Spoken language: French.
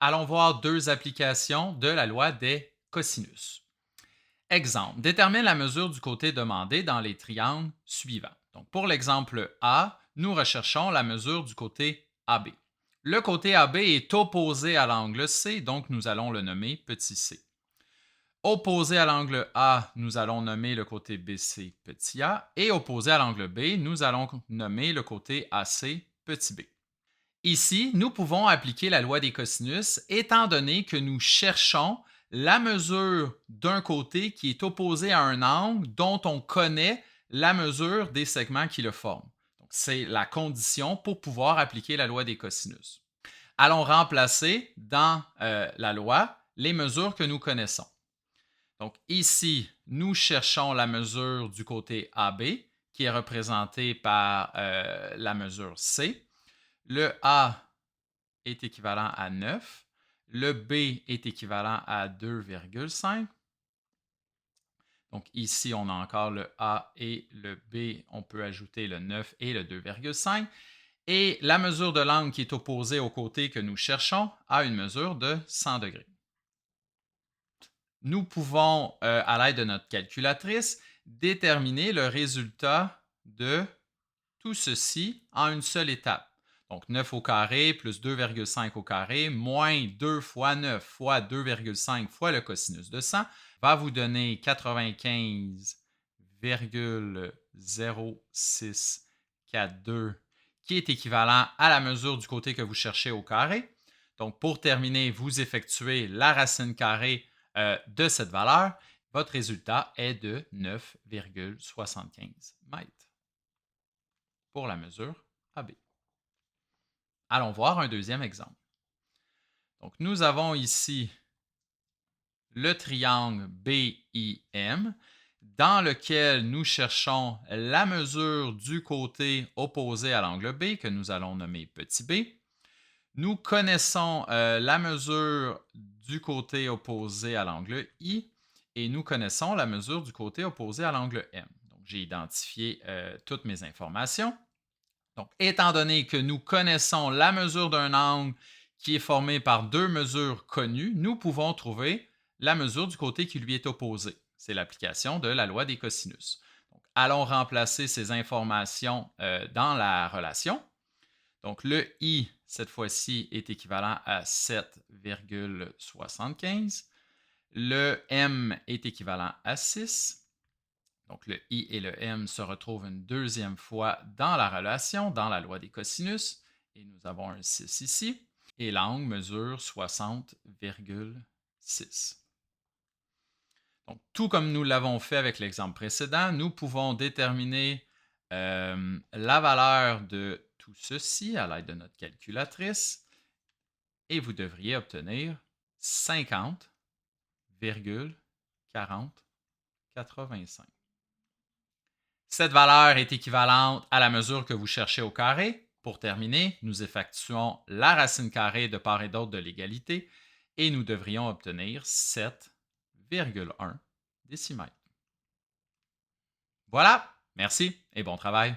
Allons voir deux applications de la loi des cosinus. Exemple, détermine la mesure du côté demandé dans les triangles suivants. Donc, pour l'exemple A, nous recherchons la mesure du côté AB. Le côté AB est opposé à l'angle C, donc nous allons le nommer petit c. Opposé à l'angle A, nous allons nommer le côté BC petit a, et opposé à l'angle B, nous allons nommer le côté AC petit b. Ici, nous pouvons appliquer la loi des cosinus étant donné que nous cherchons la mesure d'un côté qui est opposé à un angle dont on connaît la mesure des segments qui le forment. C'est la condition pour pouvoir appliquer la loi des cosinus. Allons remplacer dans la loi les mesures que nous connaissons. Donc ici, nous cherchons la mesure du côté AB qui est représentée par la mesure C. Le A est équivalent à 9. Le B est équivalent à 2,5. Donc ici, on a encore le A et le B. On peut ajouter le 9 et le 2,5. Et la mesure de l'angle qui est opposée au côté que nous cherchons a une mesure de 100 degrés. Nous pouvons, à l'aide de notre calculatrice, déterminer le résultat de tout ceci en une seule étape. Donc 9 au carré plus 2,5 au carré moins 2 fois 9 fois 2,5 fois le cosinus de 100 va vous donner 95,0642 qui est équivalent à la mesure du côté que vous cherchez au carré. Donc pour terminer, vous effectuez la racine carrée de cette valeur. Votre résultat est de 9,75 mètres pour la mesure AB. Allons voir un deuxième exemple. Donc, nous avons ici le triangle BIM dans lequel nous cherchons la mesure du côté opposé à l'angle B que nous allons nommer petit b. Nous connaissons la mesure du côté opposé à l'angle I et nous connaissons la mesure du côté opposé à l'angle M. Donc, j'ai identifié toutes mes informations. Donc, étant donné que nous connaissons la mesure d'un angle qui est formé par deux mesures connues, nous pouvons trouver la mesure du côté qui lui est opposé. C'est l'application de la loi des cosinus. Donc, allons remplacer ces informations dans la relation. Donc, le I, cette fois-ci, est équivalent à 7,75. Le M est équivalent à 6. Donc, le I et le M se retrouvent une deuxième fois dans la relation, dans la loi des cosinus. Et nous avons un 6 ici. Et l'angle mesure 60,6. Donc, tout comme nous l'avons fait avec l'exemple précédent, nous pouvons déterminer la valeur de tout ceci à l'aide de notre calculatrice. Et vous devriez obtenir 50,4085. Cette valeur est équivalente à la mesure que vous cherchez au carré. Pour terminer, nous effectuons la racine carrée de part et d'autre de l'égalité et nous devrions obtenir 7,1 décimètres. Voilà, merci et bon travail.